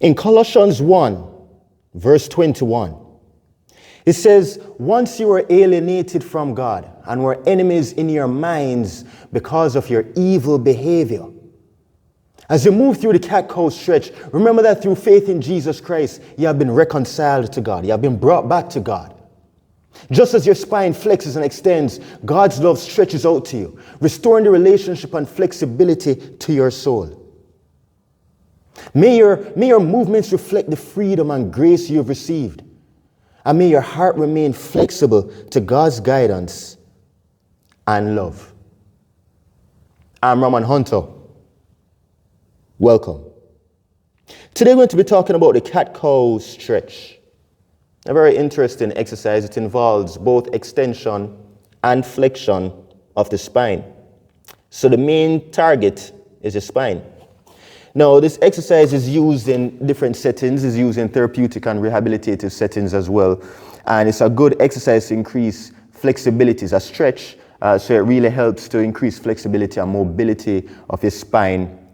In Colossians 1, verse 21, it says, once you were alienated from God and were enemies in your minds because of your evil behavior. As you move through the cat-cow stretch, remember that through faith in Jesus Christ, you have been reconciled to God. You have been brought back to God. Just as your spine flexes and extends, God's love stretches out to you, restoring the relationship and flexibility to your soul. May your movements reflect the freedom and grace you have received. And may your heart remain flexible to God's guidance and love. I'm Raman Hunter. Welcome. Today we're going to be talking about the cat-cow stretch. A very interesting exercise. It involves both extension and flexion of the spine. So the main target is the spine. Now, this exercise is used in different settings. It's used in therapeutic and rehabilitative settings as well. And it's a good exercise to increase flexibility. It's a stretch, so it really helps to increase flexibility and mobility of your spine.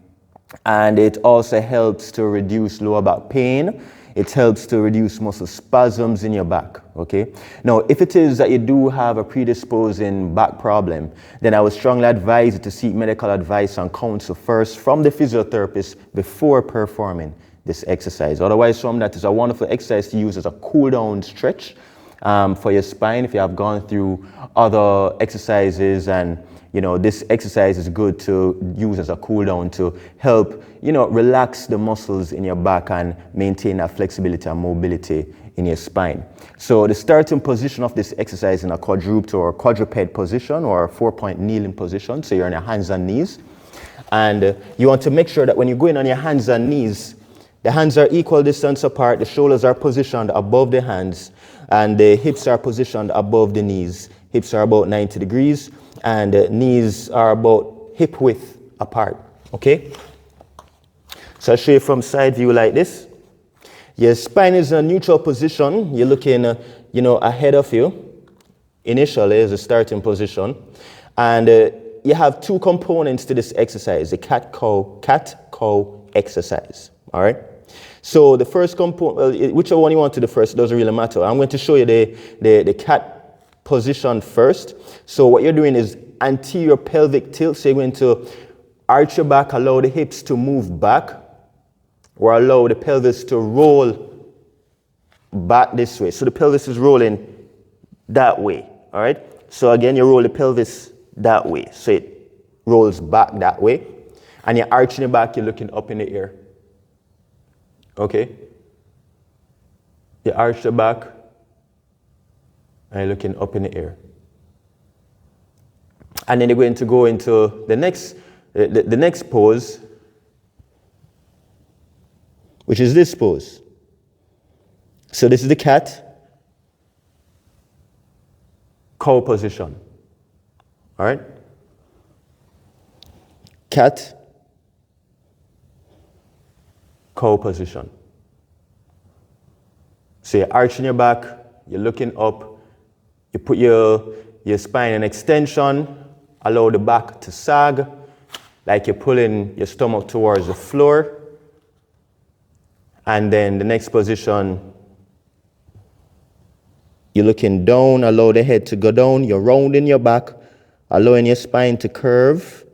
And it also helps to reduce lower back pain. It helps to reduce muscle spasms in your back, okay? Now, if it is that you do have a predisposing back problem, then I would strongly advise you to seek medical advice and counsel first from the physiotherapist before performing this exercise. Otherwise, from that, it's a wonderful exercise to use as a cool-down stretch for your spine if you have gone through other exercises. And this exercise is good to use as a cool down to help, relax the muscles in your back and maintain that flexibility and mobility in your spine. So the starting position of this exercise in a quadruped or quadruped position or a 4-point kneeling position. So you're on your hands and knees. And you want to make sure that when you're going on your hands and knees, the hands are equal distance apart, the shoulders are positioned above the hands, and the hips are positioned above the knees. Hips are about 90 degrees. And knees are about hip width apart, okay? So I'll show you from side view like this. Your spine is in a neutral position. You're looking, ahead of you. Initially is the starting position. And you have two components to this exercise, the cat-cow exercise, all right? So the first component, whichever one you want to do first, doesn't really matter. I'm going to show you the cat position first. So what you're doing is anterior pelvic tilt. So you're going to arch your back, allow the hips to move back, or allow the pelvis to roll back this way. So the pelvis is rolling that way, all right? So again, you roll the pelvis that way. So it rolls back that way. And you're arching your back, you're looking up in the air. Okay? You arch the back, and you're looking up in the air. And then you're going to go into the next pose, which is this pose. So this is the cat-cow position. All right? Cat-cow position. So you're arching your back, you're looking up, you put your spine in extension, allow the back to sag, like you're pulling your stomach towards the floor. And then the next position, you're looking down, allow the head to go down, you're rounding your back, allowing your spine to curve.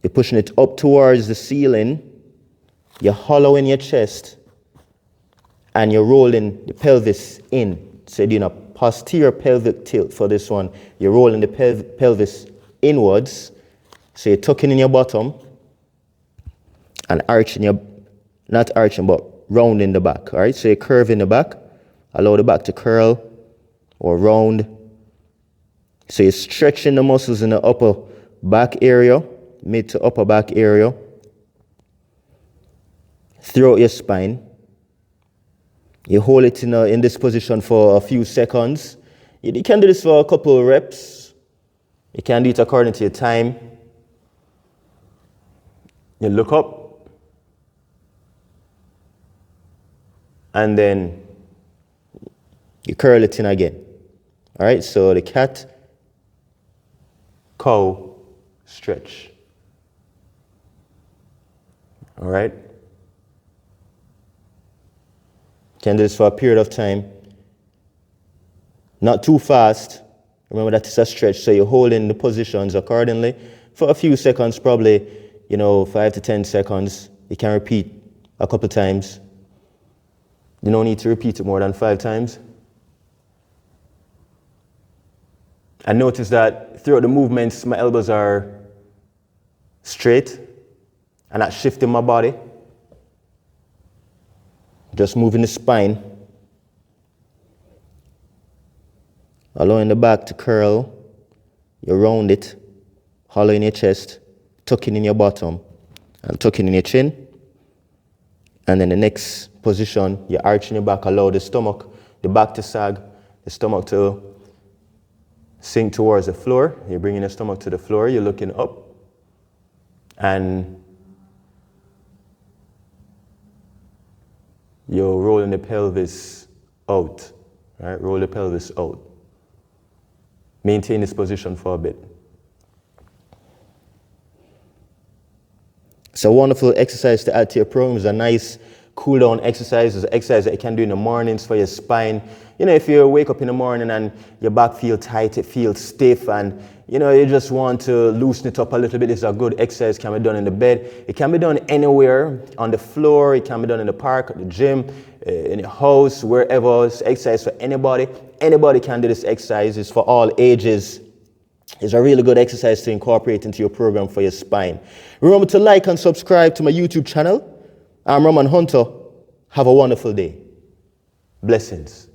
You're pushing it up towards the ceiling, you're hollowing your chest, and you're rolling the pelvis in. So you're doing a posterior pelvic tilt for this one. You're rolling the pelvis inwards. So you're tucking in your bottom and not arching, but rounding the back. All right, so you're curving the back. Allow the back to curl or round. So you're stretching the muscles in the upper back area, mid to upper back area, throughout your spine. You hold it in this position for a few seconds. You can do this for a couple of reps. You can do it according to your time. You look up. And then you curl it in again. All right, so the cat-cow stretch. All right. Can do this for a period of time. Not too fast. Remember that it's a stretch, so you're holding the positions accordingly for a few seconds, probably, 5 to 10 seconds. You can repeat a couple times. You don't need to repeat it more than 5 times. And notice that throughout the movements, my elbows are straight and not shifting my body. Just moving the spine. Allowing the back to curl. You round it, hollow in your chest, tucking in your bottom, and tucking in your chin. And then the next position, you're arching your back, allow the stomach, the back to sag, the stomach to sink towards the floor. You're bringing the stomach to the floor, you're looking up. And you're rolling the pelvis out, right? Roll the pelvis out. Maintain this position for a bit. It's a wonderful exercise to add to your program. It's a nice cool down exercise. It's an exercise that you can do in the mornings for your spine. If you wake up in the morning and your back feels tight, it feels stiff, and you just want to loosen it up a little bit, it's a good exercise. It can be done in the bed. It can be done anywhere, on the floor. It can be done in the park, at the gym, in your house, wherever. It's exercise for anybody. Anybody can do this exercise. It's for all ages. It's a really good exercise to incorporate into your program for your spine. Remember to like and subscribe to my YouTube channel. I'm Roman Hunter. Have a wonderful day. Blessings.